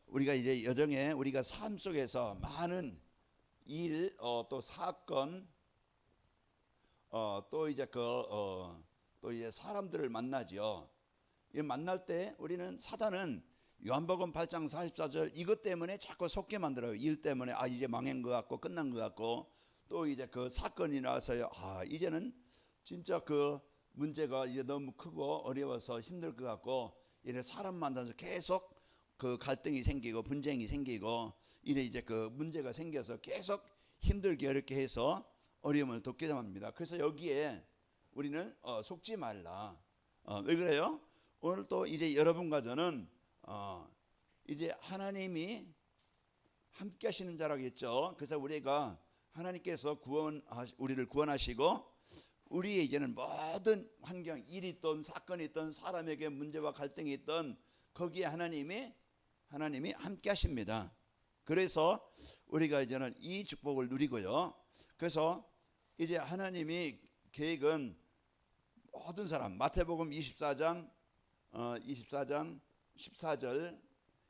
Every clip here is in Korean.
우리가 이제 여정에 우리가 삶 속에서 많은 일, 또 사건, 또 이제 또 이제 사람들을 만나죠. 이 만날 때 우리는 사단은 요한복음 8장 44절 이것 때문에 자꾸 속게 만들어요. 일 때문에 이제 망한 것 같고 끝난 것 같고, 또 이제 그 사건이 나서요. 이제는 진짜 그 문제가 이제 너무 크고 어려워서 힘들 것 같고, 이래 사람 만나서 계속 그 갈등이 생기고 분쟁이 생기고 이래 이제 그 문제가 생겨서 계속 힘들게 어렵게 해서 어려움을 겪게 됩니다. 그래서 여기에 우리는 속지 말라. 왜 그래요? 오늘 또 이제 여러분과 저는 이제 하나님이 함께 하시는 자라겠죠. 그래서 우리가 하나님께서 우리를 구원하시고 우리의 이제는 모든 환경, 일이 있던 사건이 있던 사람에게 문제와 갈등이 있던 거기에 하나님이 함께 하십니다. 그래서 우리가 이제는 이 축복을 누리고요. 그래서 이제 하나님이 계획은 모든 사람, 마태복음 24장 14절,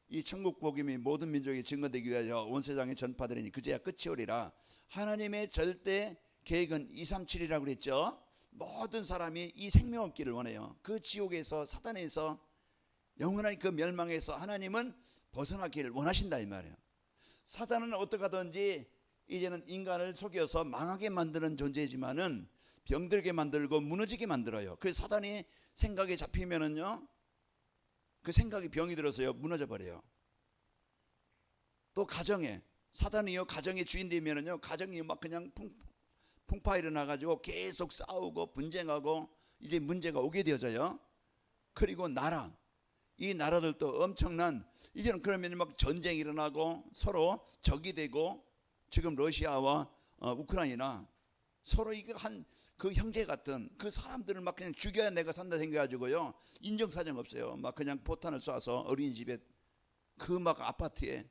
이 천국 복음이 모든 민족에 증거되기 위하여 온 세상에 전파되리니 그제야 끝이 오리라. 하나님의 절대 계획은 237이라고 그랬죠. 모든 사람이 이 생명 얻기를 원해요. 그 지옥에서 사단에서 영원한 그 멸망에서 하나님은 벗어나기를 원하신다 이 말이에요. 사단은 어떻게 하든지 이제는 인간을 속여서 망하게 만드는 존재지만은 병들게 만들고 무너지게 만들어요. 그래서 사단이 생각에 잡히면은요, 그 생각이 병이 들어서요 무너져 버려요. 또 가정에 사단이요 가정의 주인 되면은요 가정이 막 그냥 풍파 일어나 가지고 계속 싸우고 분쟁하고 이제 문제가 오게 되어져요. 그리고 이 나라들도 엄청난 이제는 그러면 막 전쟁이 일어나고 서로 적이 되고, 지금 러시아와 우크라이나 서로 이거 한 그 형제 같은 그 사람들을 막 그냥 죽여야 내가 산다 생각가지고요 인정사정 없어요. 막 그냥 포탄을 쏴서 어린이집에 그 막 아파트에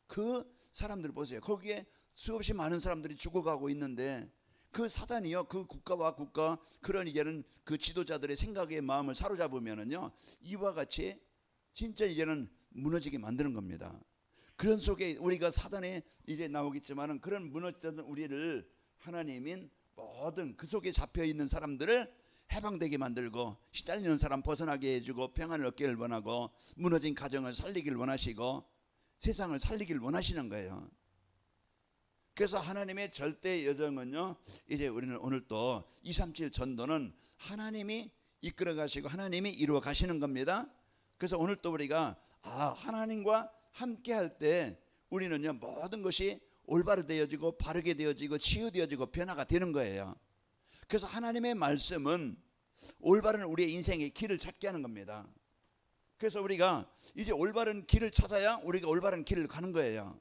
그 사람들 보세요. 거기에 수없이 많은 사람들이 죽어가고 있는데 그 사단이요 그 국가와 국가 그런 이제는 그 지도자들의 생각의 마음을 사로잡으면은요 이와 같이 진짜 이제는 무너지게 만드는 겁니다. 그런 속에 우리가 사단에 이제 나오겠지만은 그런 무너졌던 우리를 하나님인 모든 그 속에 잡혀 있는 사람들을 해방되게 만들고 시달리는 사람 벗어나게 해주고 평안을 얻기를 원하고 무너진 가정을 살리길 원하시고 세상을 살리길 원하시는 거예요. 그래서 하나님의 절대 여정은요 이제 우리는 오늘 또 237 전도는 하나님이 이끌어 가시고 하나님이 이루어 가시는 겁니다. 그래서 오늘 또 우리가 하나님과 함께 할 때 우리는요 모든 것이 올바르게 되어지고 바르게 되어지고 치유되어지고 변화가 되는 거예요. 그래서 하나님의 말씀은 올바른 우리의 인생의 길을 찾게 하는 겁니다. 그래서 우리가 이제 올바른 길을 찾아야 우리가 올바른 길을 가는 거예요.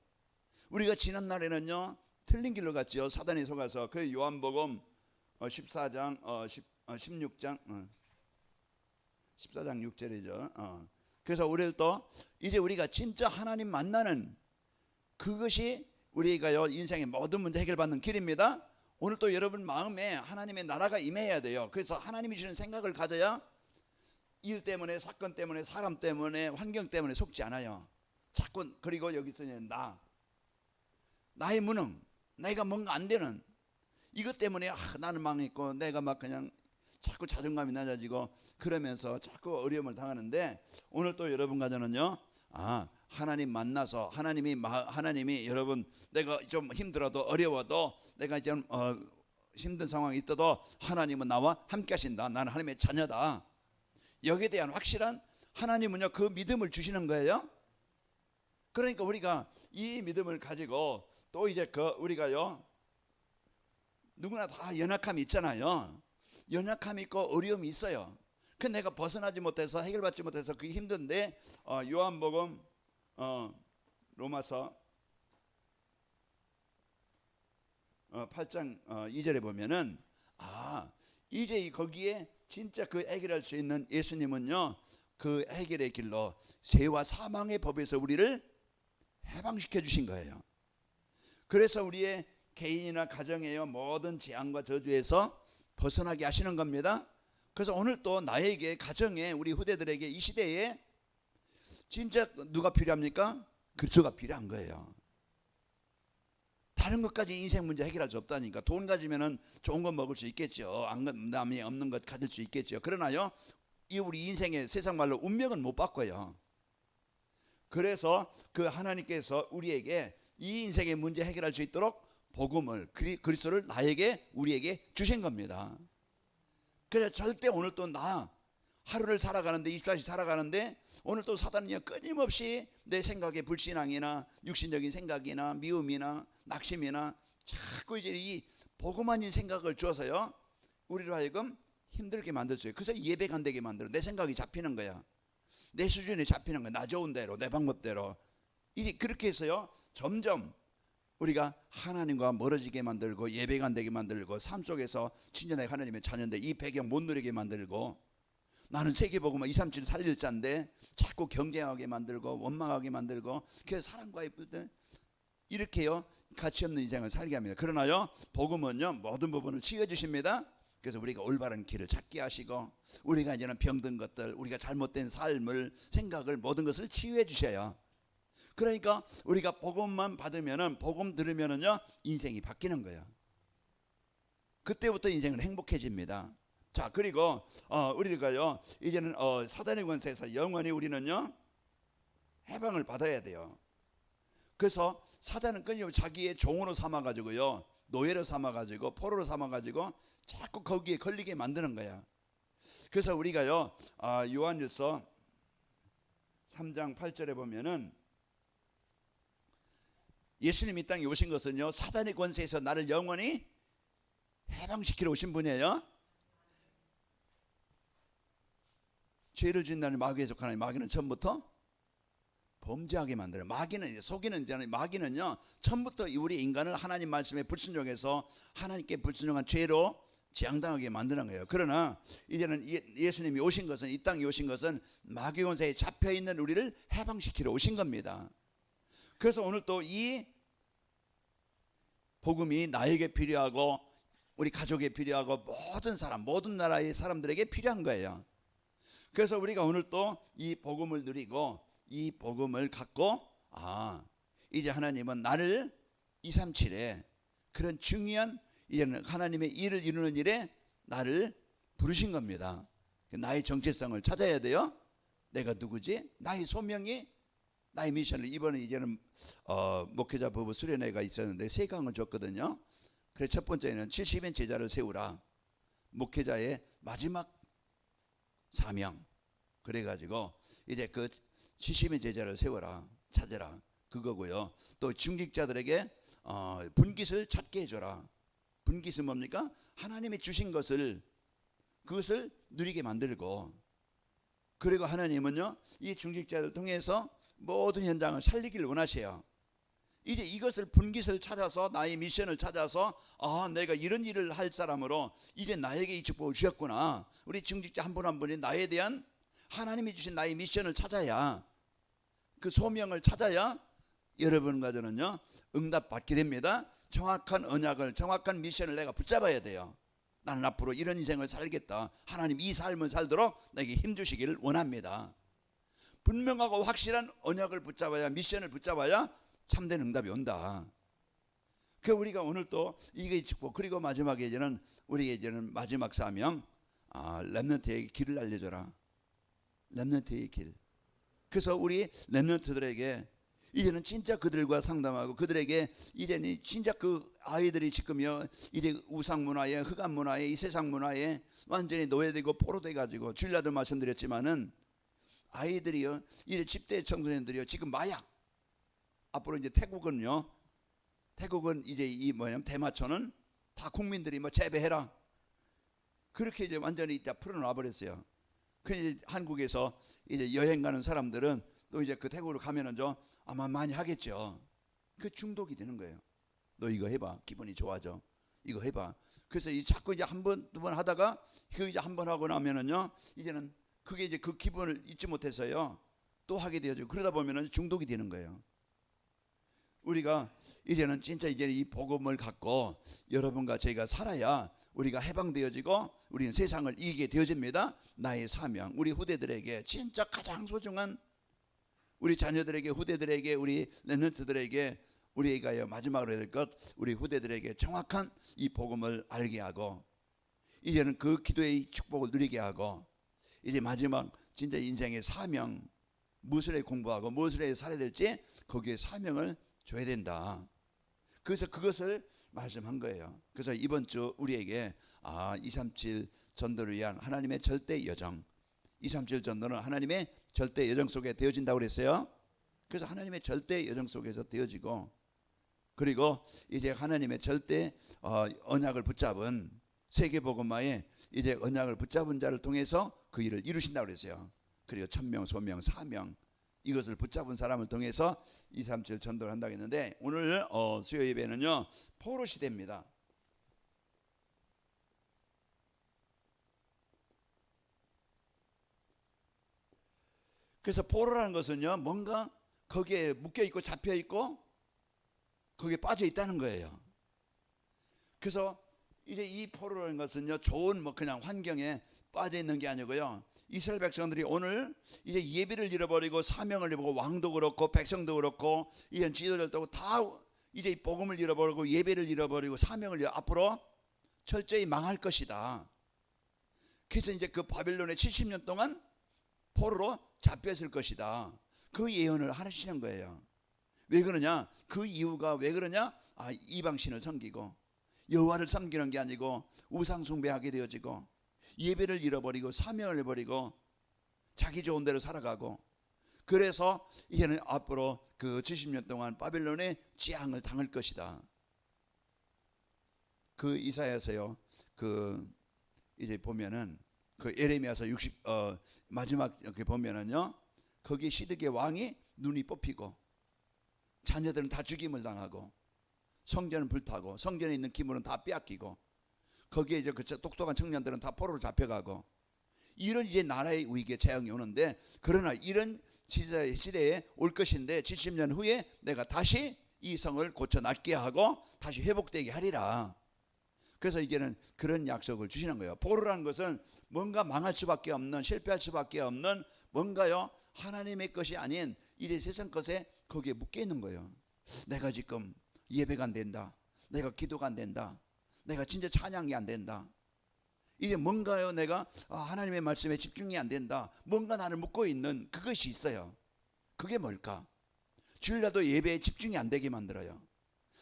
우리가 지난 날에는요 틀린 길로 갔죠. 사단에 속아서. 그 요한복음 14장 16장 14장 6절이죠. 그래서 우리를 또 이제 우리가 진짜 하나님 만나는 그것이 우리가요 인생의 모든 문제 해결받는 길입니다. 오늘 또 여러분 마음에 하나님의 나라가 임해야 돼요. 그래서 하나님이 주는 생각을 가져야 일 때문에 사건 때문에 사람 때문에 환경 때문에 속지 않아요. 자꾸 그리고 여기서는 나의 무능, 내가 뭔가 안 되는 이것 때문에 나는 망했고 내가 막 그냥 자꾸 자존감이 낮아지고 그러면서 자꾸 어려움을 당하는데, 오늘 또 여러분과 저는요 하나님 만나서 하나님이 여러분 내가 좀 힘들어도 어려워도 내가 좀 힘든 상황이 있어도 하나님은 나와 함께 하신다. 나는 하나님의 자녀다. 여기에 대한 확실한 하나님은요 그 믿음을 주시는 거예요. 그러니까 우리가 이 믿음을 가지고 또 이제 우리가요 누구나 다 연약함이 있잖아요. 연약함이 있고 어려움이 있어요. 그 내가 벗어나지 못해서 해결받지 못해서 그게 힘든데 요한복음 로마서 8장 2절에 보면은 이제 거기에 진짜 그 해결할 수 있는 예수님은요 그 해결의 길로 죄와 사망의 법에서 우리를 해방시켜 주신 거예요. 그래서 우리의 개인이나 가정에요 모든 재앙과 저주에서 벗어나게 하시는 겁니다. 그래서 오늘 또 나에게 가정에 우리 후대들에게 이 시대에 진짜 누가 필요합니까? 그리스도가 필요한 거예요. 다른 것까지 인생 문제 해결할 수 없다니까. 돈 가지면은 좋은 거 먹을 수 있겠죠. 남이 없는 것 가질 수 있겠죠. 그러나요, 이 우리 인생의 세상 말로 운명은 못 바꿔요. 그래서 그 하나님께서 우리에게 이 인생의 문제 해결할 수 있도록 복음을, 그리스도를 나에게, 우리에게 주신 겁니다. 그래서 절대 오늘 또 나 하루를 살아가는데, 24시간 살아가는데 오늘 또 사단이 끊임없이 내 생각에 불신앙이나 육신적인 생각이나 미움이나 낙심이나 자꾸 이제 이 복음 아닌 생각을 주어서요, 우리로 하여금 힘들게 만들어요. 그래서 예배가 안 되게 만들어. 내 생각이 잡히는 거야. 내 수준이 잡히는 거야. 나 좋은 대로, 내 방법대로. 이제 그렇게 해서요, 점점 우리가 하나님과 멀어지게 만들고, 예배가 안 되게 만들고, 삶 속에서 친전하게 하나님의 자녀인데 이 배경 못 누리게 만들고, 나는 세계복음화 237 살릴 자인데 자꾸 경쟁하게 만들고 원망하게 만들고, 그래서 사랑과의 이렇게요 가치 없는 인생을 살게 합니다. 그러나요, 복음은요 모든 부분을 치유해 주십니다. 그래서 우리가 올바른 길을 찾게 하시고, 우리가 이제는 병든 것들, 우리가 잘못된 삶을, 생각을, 모든 것을 치유해 주셔요. 그러니까 우리가 복음만 받으면은, 복음 들으면은요 인생이 바뀌는 거예요. 그때부터 인생은 행복해집니다. 자, 그리고 우리가요 이제는 사단의 권세에서 영원히 우리는요 해방을 받아야 돼요. 그래서 사단은 끊임없이 자기의 종으로 삼아가지고요, 노예로 삼아가지고, 포로로 삼아가지고 자꾸 거기에 걸리게 만드는 거야. 그래서 우리가요 요한일서 3장 8절에 보면은, 예수님이 이 땅에 오신 것은요 사단의 권세에서 나를 영원히 해방시키러 오신 분이에요. 죄를 짓는 마귀에 속하는 마귀는 처음부터 범죄하게 만들어요. 마귀는, 속이는 자는, 마귀는요 처음부터 우리 인간을 하나님 말씀에 불순종해서 하나님께 불순종한 죄로 재앙당하게 만드는 거예요. 그러나 이제는 예수님이 오신 것은, 이 땅에 오신 것은 마귀 권세에 잡혀있는 우리를 해방시키러 오신 겁니다. 그래서 오늘 또 이 복음이 나에게 필요하고, 우리 가족에 필요하고, 모든 사람, 모든 나라의 사람들에게 필요한 거예요. 그래서 우리가 오늘 또 이 복음을 누리고, 이 복음을 갖고, 이제 하나님은 나를 237에 그런 중요한, 이제는 하나님의 일을 이루는 일에 나를 부르신 겁니다. 나의 정체성을 찾아야 돼요. 내가 누구지? 나의 소명이, 나의 미션을. 이번에 이제는 목회자 부부 수련회가 있었는데 3강을 줬거든요. 그래서 첫 번째는 70인 제자를 세우라, 목회자의 마지막 사명. 그래가지고 이제 그 70인 제자를 세워라, 찾아라, 그거고요. 또 중직자들에게 분깃을 찾게 해줘라. 분깃은 뭡니까? 하나님이 주신 것을, 그것을 누리게 만들고, 그리고 하나님은요 이 중직자를 통해서 모든 현장을 살리기를 원하셔요. 이제 이것을, 분깃을 찾아서, 나의 미션을 찾아서, 내가 이런 일을 할 사람으로 이제 나에게 이 축복을 주셨구나. 우리 중직자 한 분 한 분이 나에 대한, 하나님이 주신 나의 미션을 찾아야, 그 소명을 찾아야 여러분과 저는요 응답 받게 됩니다. 정확한 언약을, 정확한 미션을 내가 붙잡아야 돼요. 나는 앞으로 이런 인생을 살겠다, 하나님 이 삶을 살도록 내게 힘주시기를 원합니다. 분명하고 확실한 언약을 붙잡아야, 미션을 붙잡아야 참된 응답이 온다. 그 우리가 오늘 또 이게 축복, 그리고 마지막에 이제는 우리에게 이제는 마지막 사명, 렘넌트에게 길을 알려줘라. 렘넌트의 길. 그래서 우리 렘넌트들에게 이제는 진짜 그들과 상담하고, 그들에게 이제는 진짜 그 아이들이 지금요 이제 우상 문화에, 흑암 문화에, 이 세상 문화에 완전히 노예되고 포로돼 가지고, 주일날도 말씀드렸지만은 아이들이요 이제 10대 청소년들이요 지금 마약, 앞으로 이제 태국은 이제 이 대마초는 다 국민들이 재배해라, 그렇게 이제 완전히 다 풀어놔 버렸어요. 그 한국에서 이제 여행 가는 사람들은 또 이제 그 태국으로 가면은 아마 많이 하겠죠. 그 중독이 되는 거예요. 너 이거 해봐, 기분이 좋아져. 이거 해봐. 그래서 자꾸 이제 한 번, 두 번 하다가 그 이제 한 번 하고 나면은요 이제는 그게 이제 그 기분을 잊지 못해서요 또 하게 되어지고, 그러다 보면은 중독이 되는 거예요. 우리가 이제는 진짜 이제 이 복음을 갖고 여러분과 저희가 살아야 우리가 해방되어지고 우리는 세상을 이기게 되어집니다. 나의 사명, 우리 후대들에게 진짜 가장 소중한 우리 자녀들에게, 후대들에게, 우리 랩런트들에게 우리가 마지막으로 해야 될 것, 우리 후대들에게 정확한 이 복음을 알게 하고 이제는 그 기도의 축복을 누리게 하고 이제 마지막 진짜 인생의 사명, 무엇을 해 공부하고 무엇을 해 살아야 될지 거기에 사명을 줘야 된다. 그래서 그것을 말씀한 거예요. 그래서 이번 주 우리에게 237 전도를 위한 하나님의 절대 여정, 237 전도는 하나님의 절대 여정 속에 되어진다고 그랬어요. 그래서 하나님의 절대 여정 속에서 되어지고, 그리고 이제 하나님의 절대 언약을 붙잡은 세계복음화에 이제 언약을 붙잡은 자를 통해서 그 일을 이루신다고 그랬어요. 그리고 천명, 소명, 사명, 이것을 붙잡은 사람을 통해서 237 전도를 한다고 했는데, 오늘 수요 예배는요 포로 시대입니다. 그래서 포로라는 것은요 뭔가 거기에 묶여 있고 잡혀 있고 거기에 빠져 있다는 거예요. 그래서 이제 이 포로라는 것은요 좋은 그냥 환경에 빠져 있는 게 아니고요, 이스라엘 백성들이 오늘 이제 예비를 잃어버리고 사명을 잃어버리고, 왕도 그렇고 백성도 그렇고 이런 지도자들도 다 이제 이 복음을 잃어버리고 예배를 잃어버리고 사명을 앞으로 철저히 망할 것이다. 그래서 이제 그 바벨론에 70년 동안 포로로 잡혔을 것이다. 그 예언을 하시는 거예요. 왜 그러냐? 그 이유가 왜 그러냐? 이방신을 섬기고 여호와를 섬기는 게 아니고 우상 숭배하게 되어지고 예배를 잃어버리고 사명을 잃어버리고 자기 좋은 대로 살아가고, 그래서 이제는 앞으로 그 70년 동안 바벨론의 재앙을 당할 것이다. 그 이사야서요 그 이제 보면은 그 예레미야서 60 마지막 이렇게 보면은요 거기 시드기의 왕이 눈이 뽑히고 자녀들은 다 죽임을 당하고 성전은 불타고 성전에 있는 기물은 다 빼앗기고 거기에 이제 그 똑똑한 청년들은 다 포로로 잡혀가고, 이런 이제 나라의 위기에 재앙이 오는데, 그러나 이런 시대에 올 것인데 70년 후에 내가 다시 이 성을 고쳐 낫게 하고 다시 회복되게 하리라. 그래서 이제는 그런 약속을 주시는 거예요. 포로라는 것은 뭔가 망할 수밖에 없는, 실패할 수밖에 없는 뭔가요 하나님의 것이 아닌 이제 세상 것에 거기에 묶여 있는 거예요. 내가 지금 예배가 안 된다, 내가 기도가 안 된다, 내가 진짜 찬양이 안 된다, 이제 뭔가요 내가 하나님의 말씀에 집중이 안 된다, 뭔가 나를 묶고 있는 그것이 있어요. 그게 뭘까? 주일날도 예배에 집중이 안 되게 만들어요.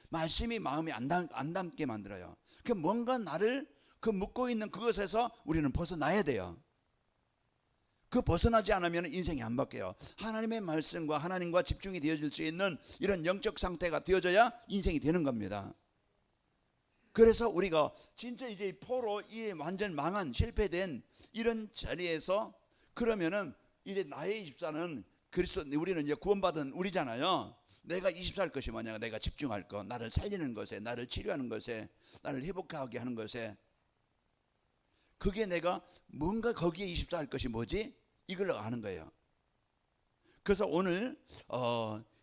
말씀이 마음에 안 담게 만들어요. 그 뭔가 나를 그 묶고 있는 그것에서 우리는 벗어나야 돼요. 그 벗어나지 않으면 인생이 안 바뀌어요. 하나님의 말씀과 하나님과 집중이 되어질 수 있는 이런 영적 상태가 되어져야 인생이 되는 겁니다. 그래서 우리가 진짜 이제 포로 이 완전 망한 실패된 이런 자리에서, 그러면은 이제 나의 24는 그리스도, 우리는 이제 구원받은 우리잖아요. 내가 24할 것이 뭐냐? 내가 집중할 것, 나를 살리는 것에, 나를 치료하는 것에, 나를 회복하게 하는 것에, 그게 내가 뭔가 거기에 24할 것이 뭐지? 이걸 아는 거예요. 그래서 오늘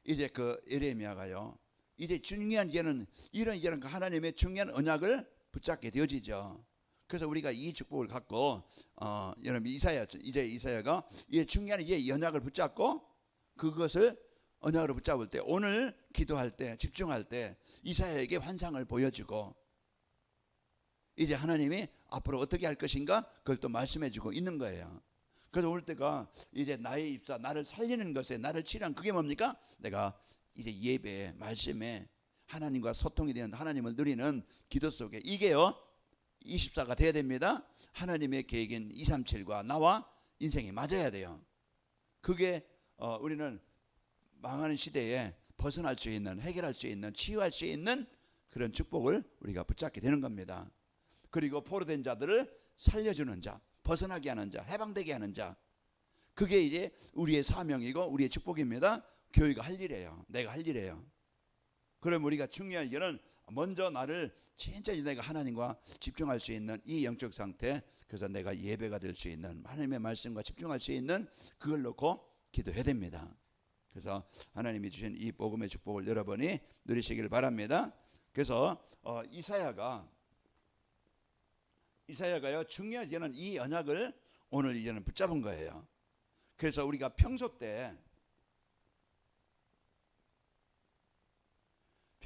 이제 그 예레미야가요 이제 중요한 이제는 이런 하나님의 중요한 언약을 붙잡게 되어지죠. 그래서 우리가 이 축복을 갖고 여러분 이사야가 이 중요한 이제 언약을 붙잡고 그것을 언약으로 붙잡을 때, 오늘 기도할 때 집중할 때 이사야에게 환상을 보여주고 이제 하나님이 앞으로 어떻게 할 것인가 그걸 또 말씀해주고 있는 거예요. 그래서 올 때가 이제 나의 입사, 나를 살리는 것에, 나를 치료한 그게 뭡니까? 내가 이제 예배에, 말씀에 하나님과 소통이 되는, 하나님을 누리는 기도 속에 이게요 24가 돼야 됩니다. 하나님의 계획인 237과 나와 인생이 맞아야 돼요. 그게 우리는 망하는 시대에 벗어날 수 있는, 해결할 수 있는, 치유할 수 있는 그런 축복을 우리가 붙잡게 되는 겁니다. 그리고 포로된 자들을 살려주는 자, 벗어나게 하는 자, 해방되게 하는 자, 그게 이제 우리의 사명이고 우리의 축복입니다. 교회가 할 일이에요. 내가 할 일이에요. 그럼 우리가 중요한 일은 먼저 나를 진짜 내가 하나님과 집중할 수 있는 이 영적 상태, 그래서 내가 예배가 될 수 있는, 하나님의 말씀과 집중할 수 있는 그걸 놓고 기도해야 됩니다. 그래서 하나님이 주신 이 복음의 축복을 여러분이 누리시길 바랍니다. 그래서 이사야가요 중요한 이제는 이 언약을 오늘 이제는 붙잡은 거예요. 그래서 우리가 평소 때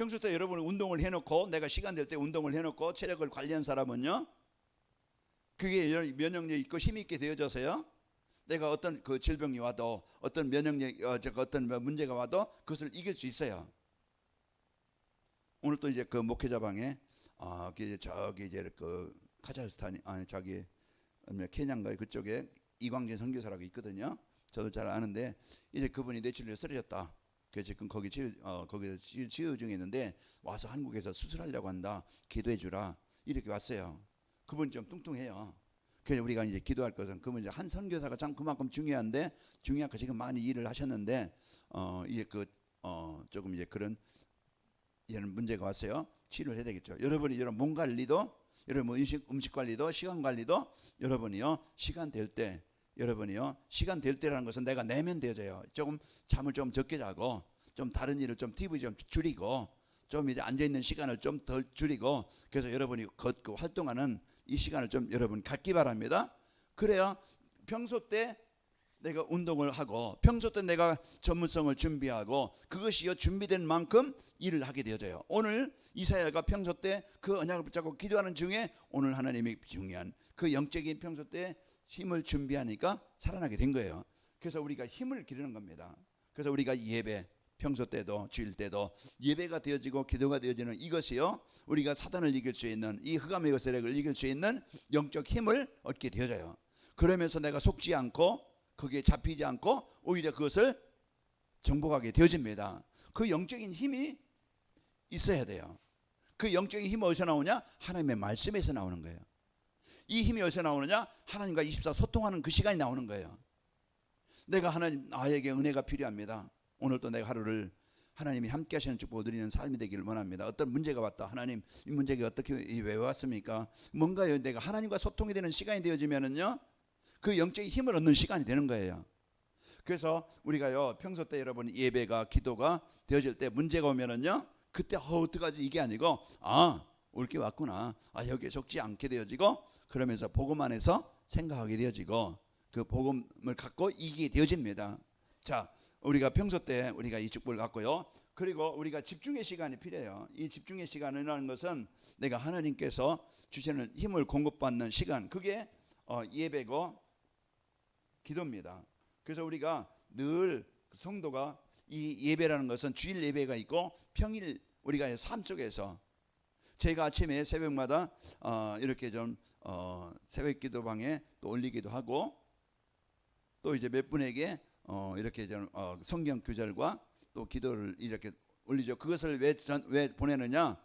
평소 때 여러분이 운동을 해놓고 내가 시간 될 때 운동을 해놓고 체력을 관리한 사람은요, 그게 면역력 있고 힘 있게 되어져서요, 내가 어떤 그 질병이 와도 어떤 면역력 어떤 문제가 와도 그것을 이길 수 있어요. 오늘 또 이제 그 목회자방에 저기 이제 그 카자흐스탄이 저기 케냐인가 그쪽에 이광진 선교사라고 있거든요. 저도 잘 아는데 이제 그분이 뇌출혈에 쓰러졌다. 그래서 지금 거기서 치유 중에 있는데 와서 한국에서 수술하려고 한다. 기도해 주라. 이렇게 왔어요. 그분이 좀 뚱뚱해요. 그래서 우리가 이제 기도할 것은 그분 이제 한 선교사가 참 그만큼 중요한데 중요하고 지금 많이 일을 하셨는데 이제 조금 이제 그런 이런 문제가 왔어요. 치료를 해야 되겠죠. 여러분이 이런 몸 관리도 여러분 음식 관리도 시간 관리도 여러분이요 시간 될 때 여러분이요 시간 될 때라는 것은 내가 내면 되어져요. 조금 잠을 좀 적게 자고 좀 다른 일을 좀 TV 좀 줄이고 좀 이제 앉아 있는 시간을 좀 덜 줄이고 그래서 여러분이 걷고 활동하는 이 시간을 좀 여러분 갖기 바랍니다. 그래야 평소 때 내가 운동을 하고 평소 때 내가 전문성을 준비하고 그것이요 준비된 만큼 일을 하게 되어져요. 오늘 이사야가 평소 때 그 언약을 붙잡고 기도하는 중에 오늘 하나님이 중요한 그 영적인 평소 때 힘을 준비하니까 살아나게 된 거예요. 그래서 우리가 힘을 기르는 겁니다. 그래서 우리가 예배 평소 때도 주일 때도 예배가 되어지고 기도가 되어지는 이것이요 우리가 사단을 이길 수 있는 이 흑암의 세력을 이길 수 있는 영적 힘을 얻게 되어져요. 그러면서 내가 속지 않고 거기에 잡히지 않고 오히려 그것을 정복하게 되어집니다. 그 영적인 힘이 있어야 돼요. 그 영적인 힘이 어디서 나오냐? 하나님의 말씀에서 나오는 거예요. 이 힘이 어디서 나오느냐? 하나님과 24 소통하는 그 시간이 나오는 거예요. 내가 하나님 나에게 은혜가 필요합니다. 오늘도 내가 하루를 하나님이 함께 하시는 축복을 드리는 삶이 되기를 원합니다. 어떤 문제가 왔다. 하나님 이 문제가 어떻게 왜 왔습니까? 뭔가요? 내가 하나님과 소통이 되는 시간이 되어지면은요 그 영적인 힘을 얻는 시간이 되는 거예요. 그래서 우리가요 평소 때 여러분 예배가 기도가 되어질 때 문제가 오면은요 그때 어떡하지 이게 아니고 올 게 왔구나. 여기에 속지 않게 되어지고 그러면서 복음 안에서 생각하게 되어지고 그 복음을 갖고 이기게 되어집니다. 자, 우리가 평소 때 우리가 이 축복을 갖고요. 그리고 우리가 집중의 시간이 필요해요. 이 집중의 시간이라는 것은 내가 하나님께서 주시는 힘을 공급받는 시간 그게 예배고 기도입니다. 그래서 우리가 늘 성도가 이 예배라는 것은 주일 예배가 있고 평일 우리가 삶 속에서 제가 아침에 새벽마다 이렇게 좀 새벽 기도방에 또 올리기도 하고 또 이제 몇 분에게 이렇게 좀 성경 구절과 또 기도를 이렇게 올리죠. 그것을 왜 보내느냐?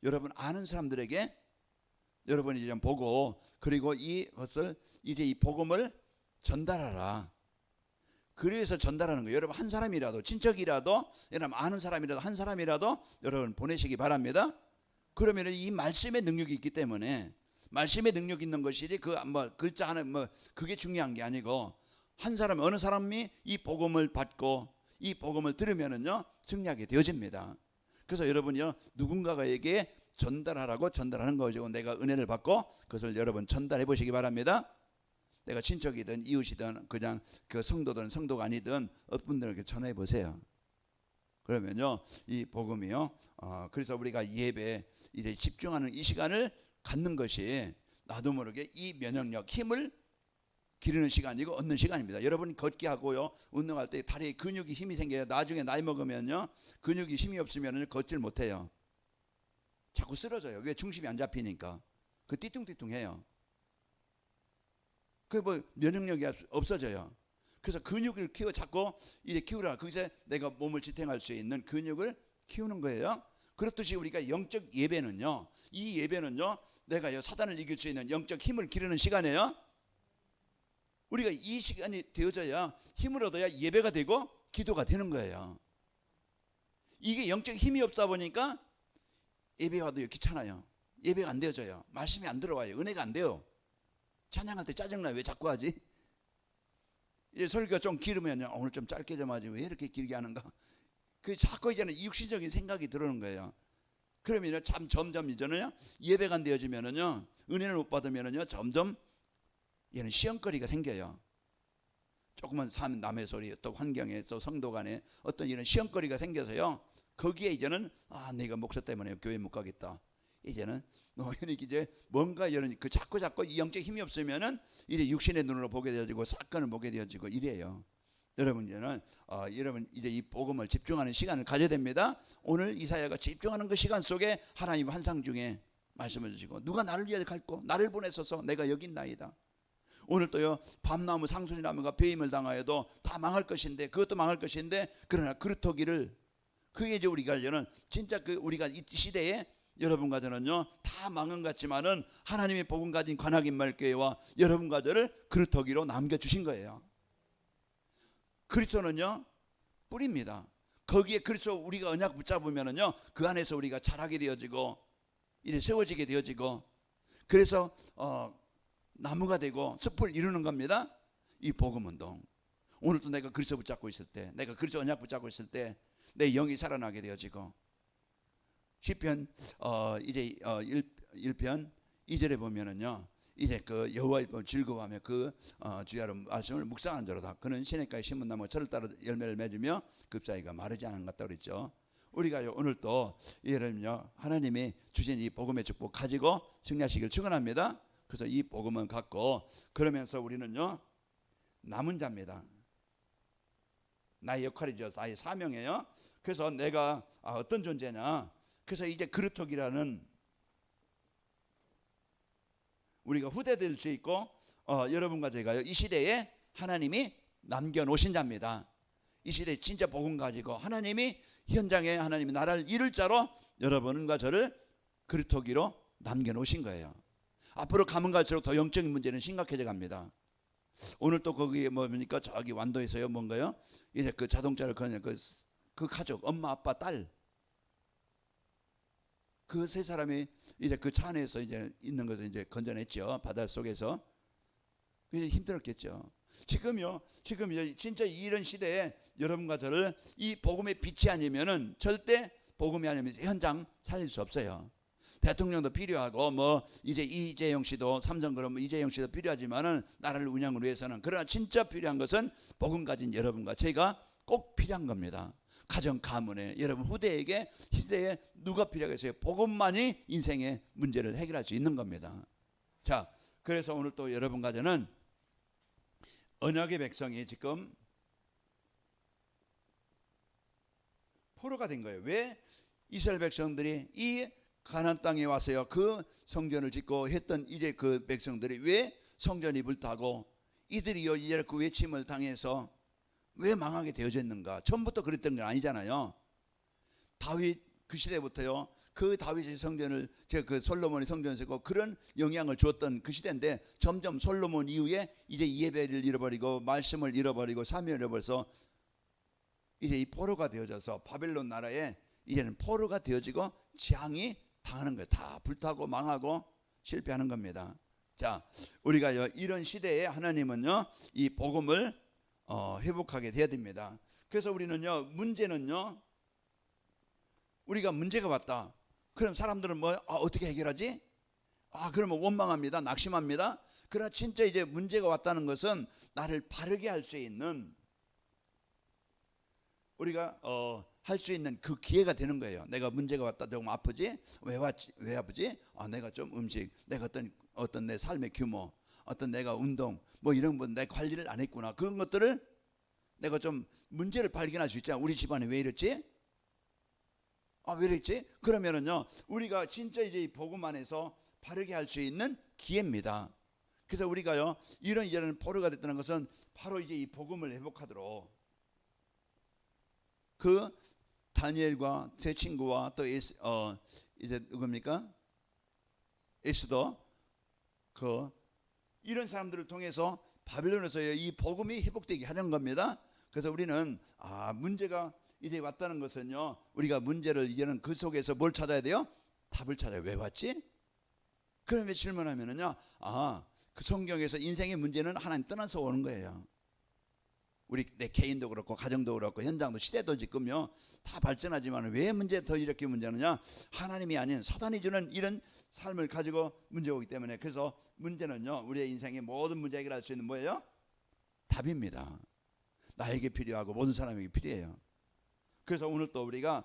여러분 아는 사람들에게 여러분이 좀 보고 그리고 이것을 이제 이 복음을 전달하라. 그래서 전달하는 거예요. 여러분 한 사람이라도 친척이라도 여러분 아는 사람이라도 한 사람이라도 여러분 보내시기 바랍니다. 그러면 이 말씀의 능력이 있기 때문에 말씀의 능력 있는 것이지 그 뭐 글자 하나 뭐 그게 중요한 게 아니고 한 사람 어느 사람이 이 복음을 받고 이 복음을 들으면은요 증량이 되어집니다. 그래서 여러분이요 누군가에게 전달하라고 전달하는 거죠. 내가 은혜를 받고 그것을 여러분 전달해 보시기 바랍니다. 내가 친척이든 이웃이든 그냥 그 성도든 성도가 아니든 어떤 분들에게 전해 보세요. 그러면요 이 복음이요 그래서 우리가 예배 이제 집중하는 이 시간을 갖는 것이 나도 모르게 이 면역력 힘을 기르는 시간이고 얻는 시간입니다. 여러분 걷기 하고요 운동할 때 다리에 근육이 힘이 생겨요. 나중에 나이 먹으면요 근육이 힘이 없으면 걷질 못해요. 자꾸 쓰러져요. 왜? 중심이 안 잡히니까. 그 띠뚱띠뚱해요. 그 뭐 면역력이 없어져요. 그래서 근육을 자꾸 이제 키우라. 거기서 내가 몸을 지탱할 수 있는 근육을 키우는 거예요. 그렇듯이 우리가 영적 예배는요. 이 예배는요. 내가 사단을 이길 수 있는 영적 힘을 기르는 시간이에요. 우리가 이 시간이 되어져야 힘을 얻어야 예배가 되고 기도가 되는 거예요. 이게 영적 힘이 없다 보니까 예배가도 귀찮아요. 예배가 안 되어져요. 말씀이 안 들어와요. 은혜가 안 돼요. 찬양할 때 짜증나요. 왜 자꾸 하지? 설교가 좀 길으면 오늘 좀 짧게 좀 하지 왜 이렇게 길게 하는가? 그 자꾸 이제는 육신적인 생각이 들어오는 거예요. 그러면 참 점점 이제는요 예배가 안 되어지면은요 은혜를 못 받으면은요 점점 얘는 시험거리가 생겨요. 조금만 사면 남의 소리 또 환경에 또 성도 간에 어떤 이런 시험거리가 생겨서요 거기에 이제는 내가 목사 때문에 교회 못 가겠다. 이제는 너희는 이제 뭔가 이런 그 자꾸 이 영적 힘이 없으면은 이제 육신의 눈으로 보게 되어지고 사건을 보게 되어지고 이래요. 여러분 이제는 여러분 이제 이 복음을 집중하는 시간을 가져야 됩니다. 오늘 이사야가 집중하는 그 시간 속에 하나님 환상 중에 말씀을 주시고 누가 나를 위하여 갈고 나를 보내소서 내가 여기 있나이다. 오늘 또요 밤나무 상순이 나무가 배임을 당하여도 다 망할 것인데 그것도 망할 것인데 그러나 그루터기를 그게 이제 우리가 이제는 진짜 그 우리가 이 시대에 여러분과 저는요 다 망한 것 같지만은 하나님의 복음 가진 관악인 말교회와 여러분과 저를 그루터기로 남겨주신 거예요. 그리스도는요 뿌리입니다. 거기에 그리스도 우리가 언약 붙잡으면은요 그 안에서 우리가 자라게 되어지고 이제 세워지게 되어지고 그래서 나무가 되고 숲을 이루는 겁니다. 이 복음 운동. 오늘도 내가 그리스도 붙잡고 있을 때, 내가 그리스도 언약 붙잡고 있을 때 내 영이 살아나게 되어지고 시편 이제 1편 2절에 보면은요. 이제 그 여호와의 법을 즐거워하며 그 주야로 말씀을 묵상한 자로다. 그는 시냇가에 심은 나무 철을 따라 열매를 맺으며 급사이가 마르지 않은 것 같다 그랬죠. 우리가 오늘 또 예를요 하나님이 주신 이 복음의 축복 가지고 승리하시길 축원합니다. 그래서 이 복음은 갖고 그러면서 우리는요 남은 자입니다. 나의 역할이죠. 나의 사명이에요. 그래서 내가 어떤 존재냐. 그래서 이제 그루터기라는 우리가 후대될 수 있고 여러분과 제가요 이 시대에 하나님이 남겨놓으신 자입니다. 이 시대에 진짜 복음 가지고 하나님이 현장에 하나님이 나라를 이룰 자로 여러분과 저를 그루터기로 남겨놓으신 거예요. 앞으로 가면 갈수록 더 영적인 문제는 심각해져 갑니다. 오늘 또 거기에 뭡니까 저기 완도에서요 뭔가요 이제 그 자동차를 그냥 그 가족 엄마 아빠 딸 그 세 사람이 이제 그 차 안에서 이제 있는 것을 이제 건져냈죠. 바다 속에서. 그래서 힘들었겠죠. 지금요 진짜 이런 시대에 여러분과 저를 이 복음의 빛이 아니면은 절대 복음이 아니면 현장 살릴 수 없어요. 대통령도 필요하고 뭐 이제 이재용 씨도 삼성그룹 이재용 씨도 필요하지만은 나라를 운영을 위해서는 그러나 진짜 필요한 것은 복음 가진 여러분과 제가 꼭 필요한 겁니다. 가정 가문에 여러분 후대에게 시대에 누가 필요하겠어요? 복음만이 인생의 문제를 해결할 수 있는 겁니다. 자, 그래서 오늘 또 여러분과 저는 언약의 백성이 지금 포로가 된 거예요. 왜 이스라엘 백성들이 이 가나안 땅에 와서요 그 성전을 짓고 했던 이제 그 백성들이 왜 성전이 불타고 이들이요 이제 그 외침을 당해서 왜 망하게 되어졌는가? 처음부터 그랬던 건 아니잖아요. 다윗 그 시대부터요 그 다윗의 성전을 제가 그 솔로몬의 성전을 짓고 그런 영향을 주었던 그 시대인데 점점 솔로몬 이후에 이제 예배를 잃어버리고 말씀을 잃어버리고 사명을 잃어버려서 이제 이 포로가 되어져서 바벨론 나라에 이제는 포로가 되어지고 재앙이 당하는 거예요. 다 불타고 망하고 실패하는 겁니다. 자, 우리가 이런 시대에 하나님은요 이 복음을 회복하게 돼야 됩니다. 그래서 우리는요 문제는요 우리가 문제가 왔다. 그럼 사람들은 뭐 어떻게 해결하지? 그러면 원망합니다. 낙심합니다. 그러나 진짜 이제 문제가 왔다는 것은 나를 바르게 할 수 있는 우리가 할 수 있는 그 기회가 되는 거예요. 내가 문제가 왔다. 조금 아프지? 왜 왔지? 왜 아프지? 내가 좀 음식, 내가 어떤 내 삶의 규모, 어떤 내가 운동, 뭐 이런 거 내 관리를 안 했구나. 그런 것들을 내가 좀 문제를 발견할 수 있잖아. 우리 집안에 왜 이랬지? 왜 이랬지? 그러면은요, 우리가 진짜 이제 이 복음 안에서 바르게 할 수 있는 기회입니다. 그래서 우리가요, 이런 포로가 됐다는 것은 바로 이제 이 복음을 회복하도록 그 다니엘과 세 친구와 또 이제 누굽니까? 에스더 이런 사람들을 통해서 바벨론에서 이 복음이 회복되게 하는 겁니다. 그래서 우리는 문제가 이제 왔다는 것은요, 우리가 문제를 이제는 그 속에서 뭘 찾아야 돼요? 답을 찾아요. 왜 왔지? 그러면 질문하면은요, 그 성경에서 인생의 문제는 하나님 떠나서 오는 거예요. 우리 내 개인도 그렇고 가정도 그렇고 현장도 시대도 지금요 다 발전하지만 왜 문제 더 이렇게 문제느냐? 하나님이 아닌 사단이 주는 이런 삶을 가지고 문제 오기 때문에. 그래서 문제는요 우리의 인생의 모든 문제 해결할 수 있는 뭐예요? 답입니다. 나에게 필요하고 모든 사람에게 필요해요. 그래서 오늘 또 우리가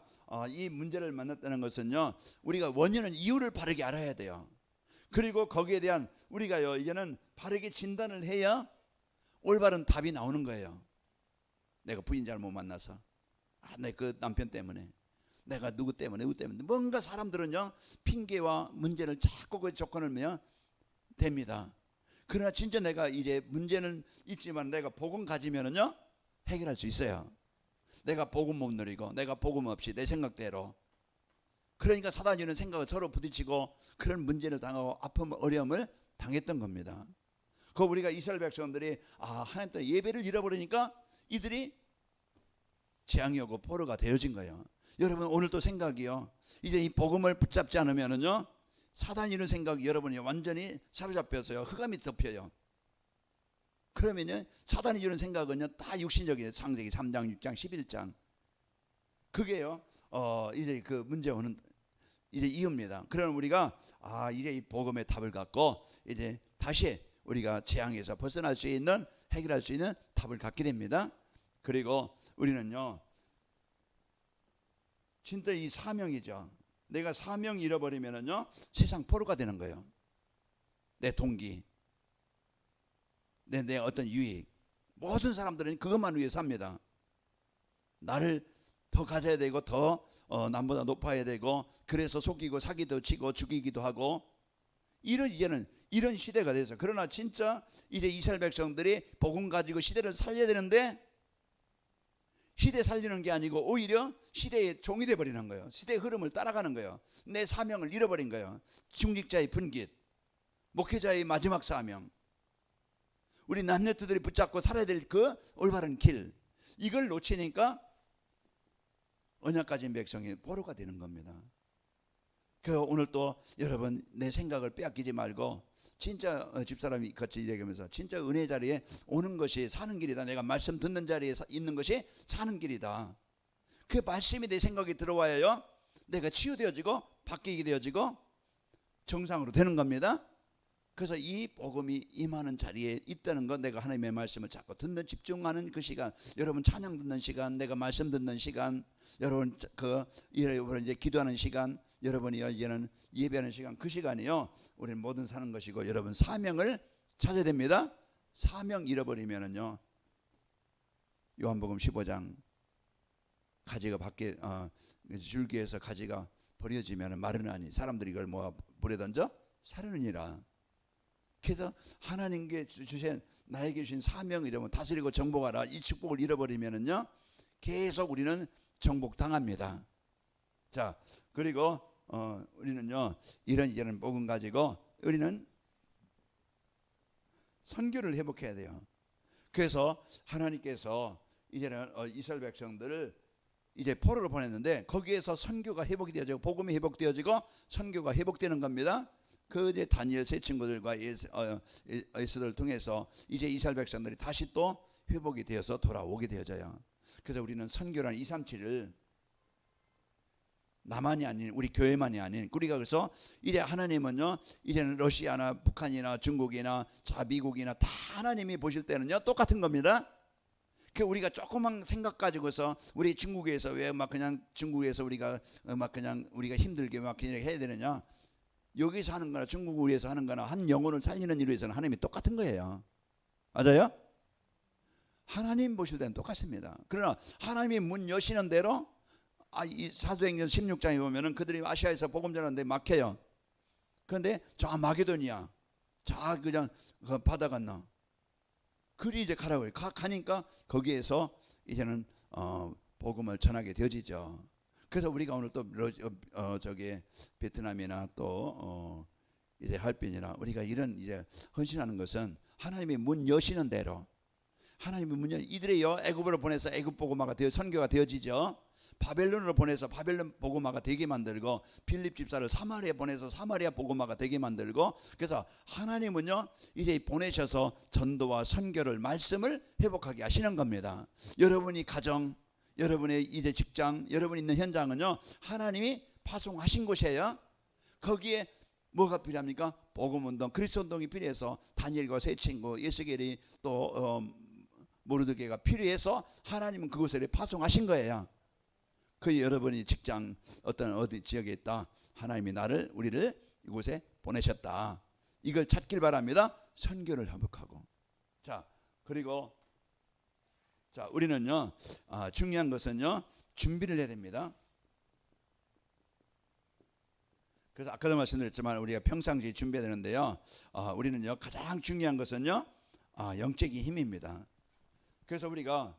이 문제를 만났다는 것은요, 우리가 원인은 이유를 바르게 알아야 돼요. 그리고 거기에 대한 우리가요, 이제는 바르게 진단을 해야 올바른 답이 나오는 거예요. 내가 부인 잘못 만나서, 내 그 남편 때문에, 내가 누구 때문에 뭔가 사람들은요 핑계와 문제를 자꾸 그 조건을 면 됩니다. 그러나 진짜 내가 이제 문제는 있지만 내가 복음 가지면은요 해결할 수 있어요. 내가 복음 못 누리고 내가 복음 없이 내 생각대로, 그러니까 사단이 이런 생각을 서로 부딪히고 그런 문제를 당하고 아픔 어려움을 당했던 겁니다. 그 우리가 이스라엘 백성들이 하나님 또 예배를 잃어버리니까 이들이 재앙이 오고 포로가 되어진 거예요. 여러분 오늘 또 생각이요, 이제 이 복음을 붙잡지 않으면은요 사단이 이런 생각이 여러분이 완전히 사로잡혀서요 흑암이 덮여요. 그러면요 사단이 이런 생각은요 다 육신적이에요. 창세기 3장 6장 11장 그게요 이제 그 문제 오는 이제 이유입니다. 그러면 우리가 이제 이 복음의 답을 갖고 이제 다시 우리가 재앙에서 벗어날 수 있는, 해결할 수 있는 답을 갖게 됩니다. 그리고 우리는요 진짜 이 사명이죠. 내가 사명 잃어버리면은요 세상 포로가 되는 거예요. 내 동기, 내 어떤 유익, 모든 사람들은 그것만 위해 삽니다. 나를 더 가져야 되고 더 남보다 높아야 되고, 그래서 속이고 사기도 치고 죽이기도 하고, 이제는 이런 시대가 돼서. 그러나 진짜 이제 이스라엘 백성들이 복음 가지고 시대를 살려야 되는데 시대 살리는 게 아니고 오히려 시대의 종이 돼버리는 거예요. 시대의 흐름을 따라가는 거예요. 내 사명을 잃어버린 거예요. 중직자의 분깃, 목회자의 마지막 사명, 우리 남녀들이 붙잡고 살아야 될 그 올바른 길, 이걸 놓치니까 언약 가진 백성이 포로가 되는 겁니다. 그 오늘 또 여러분 내 생각을 빼앗기지 말고 진짜 집사람이 같이 얘기하면서 진짜 은혜 자리에 오는 것이 사는 길이다. 내가 말씀 듣는 자리에 있는 것이 사는 길이다. 그 말씀이 내 생각에 들어와야요 내가 치유되어지고 바뀌게 되어지고 정상으로 되는 겁니다. 그래서 이 복음이 임하는 자리에 있다는 것, 내가 하나님의 말씀을 자꾸 듣는, 집중하는 그 시간, 여러분 찬양 듣는 시간, 내가 말씀 듣는 시간, 여러분 여러분 이제 기도하는 시간, 여러분이 이제는 예배하는 시간, 그 시간이요 우리는 뭐든 사는 것이고, 여러분 사명을 찾아야 됩니다. 사명 잃어버리면은요 요한복음 15장 가지가 밖에 줄기에서 가지가 버려지면 마르나니 사람들이 이걸 모아 불에 던져 사르느니라. 그래서 하나님께 주신, 나에게 주신 사명 이러면 다스리고 정복하라, 이 축복을 잃어버리면은요 계속 우리는 정복당합니다. 자, 그리고 우리는요 이런 복음 가지고 우리는 선교를 회복해야 돼요. 그래서 하나님께서 이제는 이스라엘 백성들을 이제 포로로 보냈는데 거기에서 선교가 회복이 되어지고 복음이 회복되어지고 선교가 회복되는 겁니다. 그 이제 다니엘 세 친구들과 에스더를 통해서 이제 이스라엘 백성들이 다시 또 회복이 되어서 돌아오게 되어져요. 그래서 우리는 선교라는 237을 나만이 아닌, 우리 교회만이 아닌, 우리가 그래서 이제 하나님은요 이제는 러시아나 북한이나 중국이나 미국이나 다 하나님이 보실 때는요 똑같은 겁니다. 그 우리가 조그만 생각 가지고서 우리 중국에서 왜 막 그냥 중국에서 우리가 막 그냥 우리가 힘들게 막 그냥 해야 되느냐, 여기서 하는 거나 중국을 위해서 하는 거나 한 영혼을 살리는 일을 위해서는 하나님이 똑같은 거예요. 맞아요? 하나님 보실 때는 똑같습니다. 그러나 하나님이 문 여시는 대로 이 사도행전 16장에 보면은 그들이 아시아에서 복음 전하는데 막혀요. 그런데 저 마게도니아 저 그냥 바다 건너 그리 이제 가라고 해요. 가니까 거기에서 이제는 복음을 전하게 되어지죠. 그래서 우리가 오늘 또 저기 베트남이나 또 이제 할빈이나 우리가 이런 이제 헌신하는 것은 하나님이 문 여시는 대로, 하나님이 문 이들의 애굽으로 보내서 애굽 복음화가 되어 선교가 되어지죠. 바벨론으로 보내서 바벨론 복음화가 되게 만들고, 빌립 집사를 사마리아 보내서 사마리아 복음화가 되게 만들고, 그래서 하나님은요 이제 보내셔서 전도와 선교를, 말씀을 회복하게 하시는 겁니다. 여러분이 가정, 여러분의 이제 직장, 여러분 있는 현장은요 하나님이 파송하신 곳이에요. 거기에 뭐가 필요합니까? 복음운동, 그리스도운동이 필요해서 다니엘과 세 친구, 예수겔이 또 모르드게가 필요해서 하나님은 그곳에 파송하신 거예요. 그 여러분이 직장 어떤 어디 지역에 있다. 하나님이 우리를 이곳에 보내셨다. 이걸 찾길 바랍니다. 선교를 회복하고. 자, 그리고 자, 우리는요, 중요한 것은요, 준비를 해야 됩니다. 그래서 아까도 말씀드렸지만 우리가 평상시에 준비해야 되는데요, 우리는요, 가장 중요한 것은요, 영적인 힘입니다. 그래서 우리가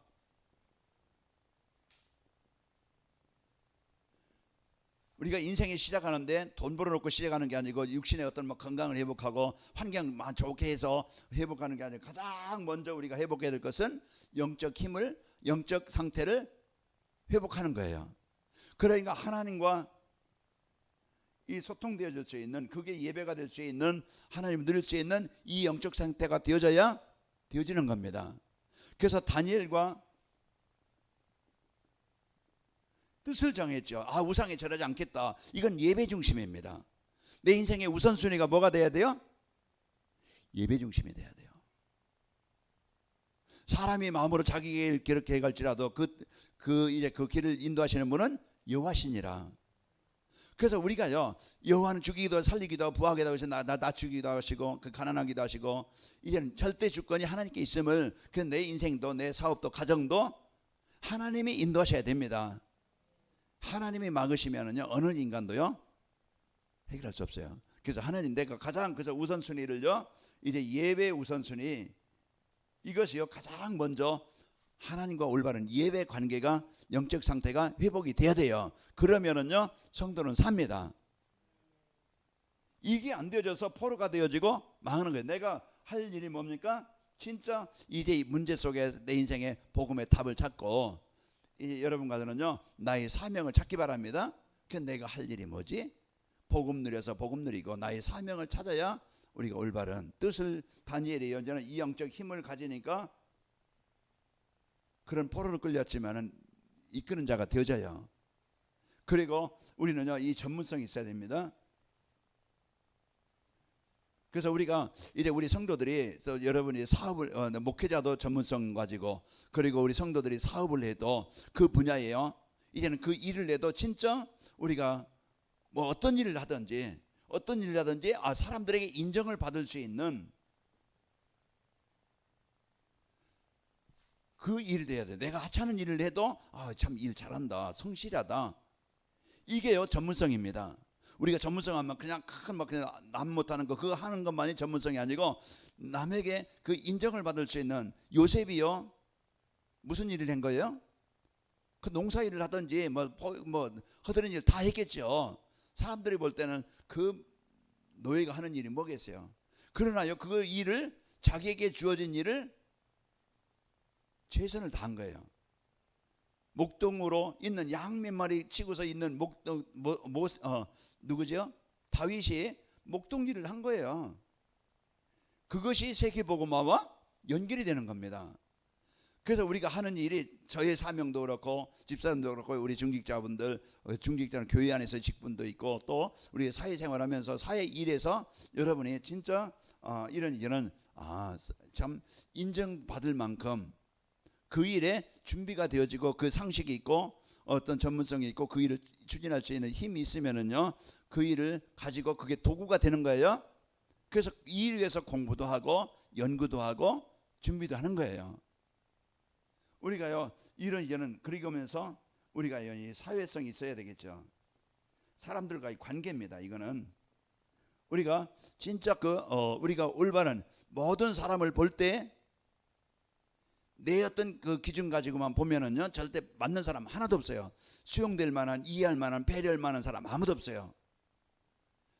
인생을 시작하는데 돈 벌어놓고 시작하는 게 아니고 육신의 어떤 뭐 건강을 회복하고 환경만 좋게 해서 회복하는 게 아니고 가장 먼저 우리가 회복해야 될 것은 영적 힘을, 영적 상태를 회복하는 거예요. 그러니까 하나님과 이 소통되어질 수 있는, 그게 예배가 될 수 있는, 하나님을 누릴 수 있는 이 영적 상태가 되어지는 겁니다. 그래서 다니엘과 뜻을 정했죠. 우상에 절하지 않겠다. 이건 예배 중심입니다. 내 인생의 우선순위가 뭐가 돼야 돼요? 예배 중심이 돼야 돼요. 사람이 마음으로 자기 길 그렇게 갈지라도 이제 그 길을 인도하시는 분은 여호와시니라. 그래서 우리가요, 여호와는 죽이기도 살리기도 하고 부하기도 하고 낮추기도 하시고 가난하기도 하시고, 이제는 절대 주권이 하나님께 있음을, 그래서 내 인생도 내 사업도 가정도 하나님이 인도하셔야 됩니다. 하나님이 막으시면은요, 어느 인간도요 해결할 수 없어요. 그래서 하나님, 내가 가장 그래서 우선순위를요, 이제 예배 우선순위, 이것이요 가장 먼저 하나님과 올바른 예배 관계가, 영적 상태가 회복이 돼야 돼요. 그러면은요 성도는 삽니다. 이게 안 되어져서 포로가 되어지고 망하는 거예요. 내가 할 일이 뭡니까? 진짜 이제 이 문제 속에 내 인생의 복음의 답을 찾고, 여러분과는요 나의 사명을 찾기 바랍니다. 그 내가 할 일이 뭐지? 복음 누려서 복음 누리고 나의 사명을 찾아야 우리가 올바른 뜻을, 다니엘이 연전한 이 영적 힘을 가지니까 그런 포로로 끌렸지만은 이끄는 자가 되어져요. 그리고 우리는요 이 전문성이 있어야 됩니다. 그래서 우리가 이제 우리 성도들이, 또 여러분이 사업을 목회자도 전문성 가지고, 그리고 우리 성도들이 사업을 해도 그 분야예요. 이제는 그 일을 해도 진짜 우리가 뭐 어떤 일을 하든지 사람들에게 인정을 받을 수 있는 그 일이 돼야 돼. 내가 하찮은 일을 해도 참 일 잘한다, 성실하다. 이게요 전문성입니다. 우리가 전문성 하면 그냥 그냥 남 못하는 거 그거 하는 것만이 전문성이 아니고, 남에게 그 인정을 받을 수 있는, 요셉이요 무슨 일을 한 거예요? 그 농사 일을 하든지 뭐 허드렛 일 다 했겠죠. 사람들이 볼 때는 그 노예가 하는 일이 뭐겠어요. 그러나요 그 일을, 자기에게 주어진 일을 최선을 다한 거예요. 목동으로 있는 양 몇 마리 치고서 있는 누구죠? 다윗이 목동 일을 한 거예요. 그것이 세계복음화와 연결이 되는 겁니다. 그래서 우리가 하는 일이, 저의 사명도 그렇고 집사님도 그렇고 우리 중직자분들, 중직자는 교회 안에서 직분도 있고, 또 우리 사회생활하면서 사회 일에서 여러분이 진짜 이런 일은 참 인정받을 만큼 그 일에 준비가 되어지고 그 상식이 있고 어떤 전문성이 있고 그 일을 추진할 수 있는 힘이 있으면은요 그 일을 가지고 그게 도구가 되는 거예요. 그래서 이 일 위해서 공부도 하고 연구도 하고 준비도 하는 거예요. 우리가요 이런 그리고면서 우리가 이 사회성이 있어야 되겠죠. 사람들과의 관계입니다. 이거는 우리가 진짜 우리가 올바른 모든 사람을 볼 때 내 어떤 그 기준 가지고만 보면은요 절대 맞는 사람 하나도 없어요. 수용될 만한, 이해할 만한, 배려할 만한 사람 아무도 없어요.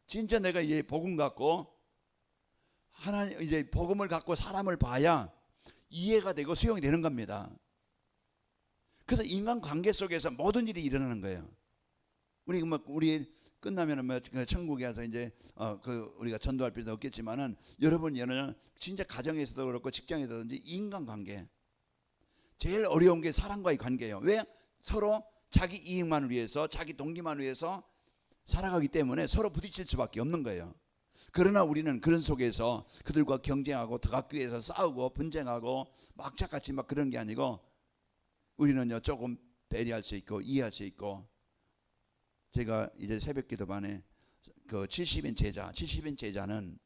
진짜 내가 이 복음 갖고 하나님, 이제 복음을 갖고 사람을 봐야 이해가 되고 수용이 되는 겁니다. 그래서 인간 관계 속에서 모든 일이 일어나는 거예요. 우리 끝나면은 천국에 가서 이제 우리가 전도할 필요도 없겠지만은, 여러분은 진짜 가정에서도 그렇고 직장에서든지 인간 관계, 제일 어려운 게 사람과의 관계예요. 왜? 서로 자기 이익만을 위해서, 자기 동기만 위해서 살아가기 때문에 서로 부딪힐 수밖에 없는 거예요. 그러나 우리는 그런 속에서 그들과 경쟁하고 더 갖기 위해서 싸우고 분쟁하고 막자같이 그런 게 아니고, 우리는요 조금 배려할 수 있고 이해할 수 있고. 제가 이제 새벽기도반에 그 70인 제자는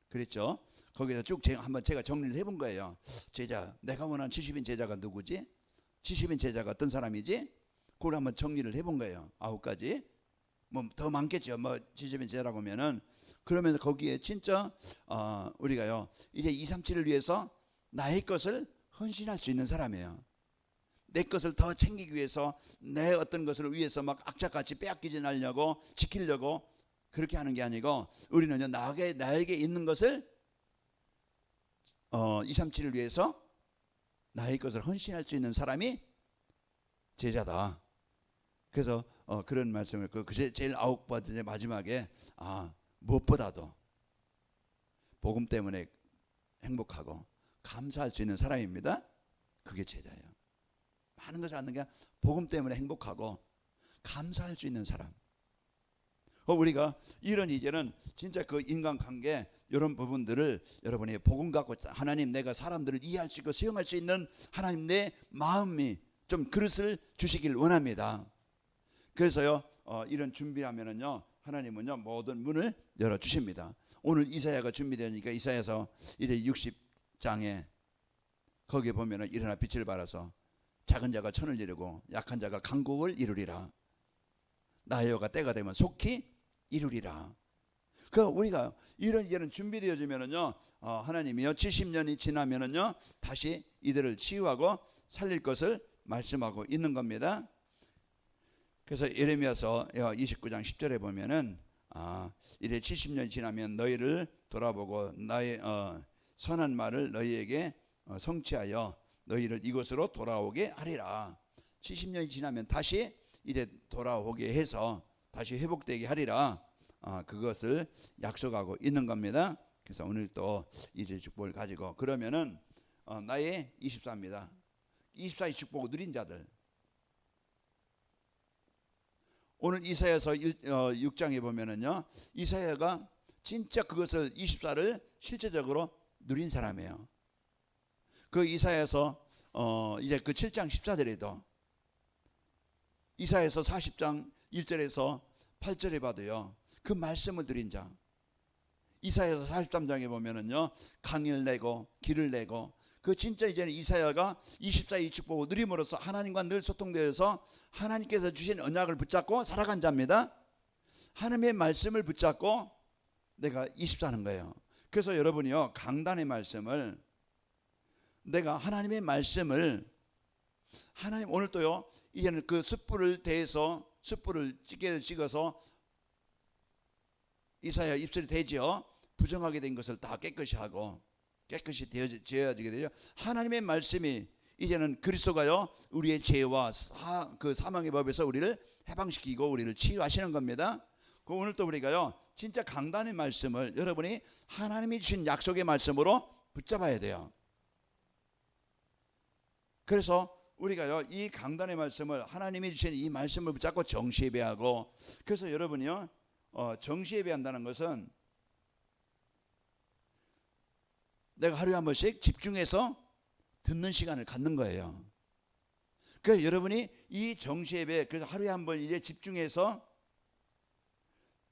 그랬죠. 거기서 쭉 한번 제가 정리를 해본 거예요. 제자, 내가 원하는 70인 제자가 누구지? 70인 제자가 어떤 사람이지? 그걸 한번 정리를 해본 거예요. 9가지. 뭐 더 많겠죠. 뭐 70인 제자라고 하면은. 그러면서 거기에 진짜 우리가요 이제 237을 위해서 나의 것을 헌신할 수 있는 사람이에요. 내 것을 더 챙기기 위해서 내 어떤 것을 위해서 막 악착같이 빼앗기지 않으려고 지키려고 그렇게 하는 게 아니고, 우리는요 나에게 있는 것을 237을 위해서 나의 것을 헌신할 수 있는 사람이 제자다. 그래서 그런 말씀을 제일 9번째 마지막에 무엇보다도 복음 때문에 행복하고 감사할 수 있는 사람입니다. 그게 제자예요. 많은 것을 얻는 게 복음 때문에 행복하고 감사할 수 있는 사람. 우리가 이런 이제는 진짜 그 인간관계 이런 부분들을 여러분이 복음 갖고 하나님 내가 사람들을 이해할 수 있고 수용할 수 있는 하나님 내 마음이 좀 그릇을 주시길 원합니다. 그래서요 이런 준비하면은요 하나님은요 모든 문을 열어 주십니다. 오늘 이사야가 준비되니까 이사야서 이제 60장에 거기에 보면은 일어나 빛을 발하서 작은 자가 천을 이루고 약한 자가 강국을 이루리라. 나의 여가 때가 되면 속히 이루리라. 우리가 이런 준비되어지면은요 하나님이요 70년이 지나면은요 다시 이들을 치유하고 살릴 것을 말씀하고 있는 겁니다. 그래서 예레미야서 29장 10절에 보면은 이래 70년이 지나면 너희를 돌아보고 나의 선한 말을 너희에게 성취하여 너희를 이곳으로 돌아오게 하리라. 70년이 지나면 다시 이제 돌아오게 해서 다시 회복되게 하리라. 그것을 약속하고 있는 겁니다. 그래서 오늘 또 이제 축복을 가지고 그러면은 나의 24입니다. 24의 축복을 누린 자들. 오늘 이사야서 6장에 보면은요 이사야가 진짜 그것을 24를 실제적으로 누린 사람이에요. 그 이사야서 이제 그 7장 14절에도 이사야서 40장 1절에서 8절에 봐도요 그 말씀을 드린 자. 이사야서 43장에 보면은요 강을 내고 길을 내고 그 진짜 이제는 이사야가 24의 축복을 누림으로써 하나님과 늘 소통되어서 하나님께서 주신 언약을 붙잡고 살아간 자입니다. 하나님의 말씀을 붙잡고 내가 24는 거예요. 그래서 여러분이요 강단의 말씀을 내가 하나님의 말씀을 하나님 오늘 또요 이제는 그 숯불을 대해서 숯불을 찍어서 이사야 입술이 되죠. 부정하게 된 것을 다 깨끗이 하고 깨끗이 되어지게 되죠. 하나님의 말씀이 이제는 그리스도가요 우리의 죄와 그 사망의 법에서 우리를 해방시키고 우리를 치유하시는 겁니다. 오늘 또 우리가요 진짜 강단의 말씀을 여러분이 하나님이 주신 약속의 말씀으로 붙잡아야 돼요. 그래서 우리가요 이 강단의 말씀을 하나님이 주신 이 말씀을 붙잡고 정시예배하고, 그래서 여러분이요 정시예배한다는 것은 내가 하루에 한 번씩 집중해서 듣는 시간을 갖는 거예요. 그래서 여러분이 이 정시예배 그래서 하루에 한 번 이제 집중해서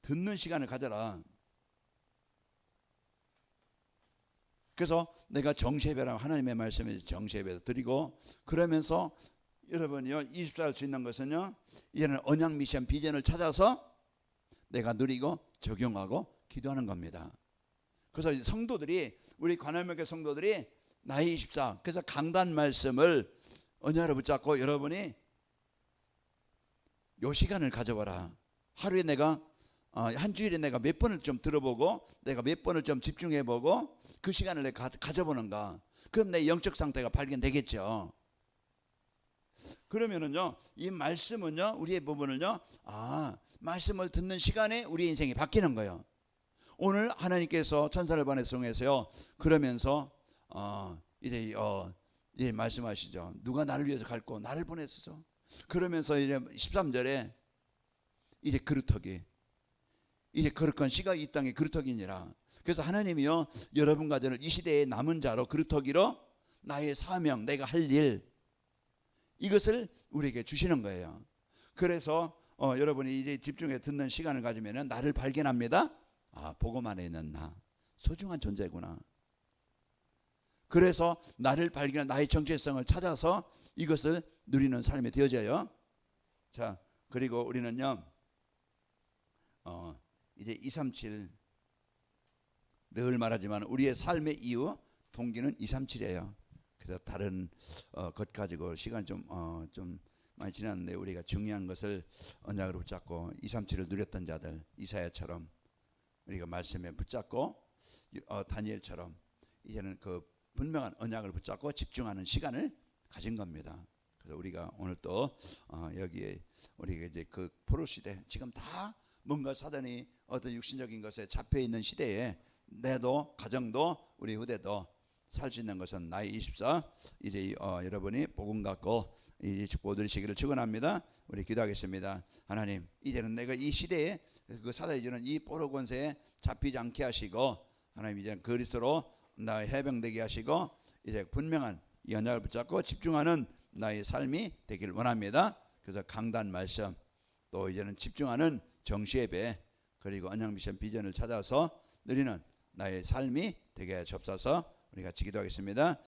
듣는 시간을 가져라. 그래서 내가 정시예배라고 하나님의 말씀에 정시예배도 드리고 그러면서 여러분이요 24할 수 있는 것은요 이제는 언약 미션 비전을 찾아서 내가 누리고 적용하고 기도하는 겁니다. 그래서 성도들이 우리 관할명교 성도들이 나의 24 그래서 강단 말씀을 언약으로 붙잡고 여러분이 요 시간을 가져봐라. 하루에 내가 한 주일에 내가 몇 번을 좀 들어보고 내가 몇 번을 좀 집중해보고 그 시간을 내가 가져보는가. 그럼 내 영적 상태가 발견되겠죠. 그러면은요 이 말씀은요 우리의 부분을요 말씀을 듣는 시간에 우리의 인생이 바뀌는 거예요. 오늘 하나님께서 천사를 보내성에서요 그러면서 이제 말씀하시죠. 누가 나를 위해서 갈고 나를 보냈어. 그러면서 이제 13절에 이제 그루터기 이제 거룩한 씨가 이 땅에 그루터기니라. 그래서 하나님이요 여러분과 저를 이 시대의 남은 자로 그루터기로 나의 사명 내가 할 일 이것을 우리에게 주시는 거예요. 그래서 여러분이 이제 집중해 듣는 시간을 가지면은 나를 발견합니다. 아, 복음 안에 있는 나 소중한 존재구나. 그래서 나를 발견한 나의 정체성을 찾아서 이것을 누리는 삶이 되어져요. 자, 그리고 우리는요, 이제 237 늘 말하지만 우리의 삶의 이유 동기는 237이에요. 그래서 다른 것 가지고 시간 좀 많이 지났는데 우리가 중요한 것을 언약으로 붙잡고 237을 누렸던 자들 이사야처럼 우리가 말씀에 붙잡고 다니엘처럼 이제는 그 분명한 언약을 붙잡고 집중하는 시간을 가진 겁니다. 그래서 우리가 오늘 또 여기에 우리가 이제 그 포로 시대 지금 다 뭔가 사단이 어떤 육신적인 것에 잡혀 있는 시대에 내도 가정도 우리 후대도 살 수 있는 것은 나의 24 이제 여러분이 복음 갖고 이 축복 누리시기를 축원합니다. 우리 기도하겠습니다. 하나님, 이제는 내가 이 시대에 그 사단이 주는 이 포로 권세에 잡히지 않게 하시고 하나님 이제 그리스도로 나의 해병되게 하시고 이제 분명한 이 언약을 붙잡고 집중하는 나의 삶이 되길 원합니다. 그래서 강단 말씀 또 이제는 집중하는 정시예배 그리고 언약 미션 비전을 찾아서 누리는 나의 삶이 되게 접사서 우리 같이 기도하겠습니다.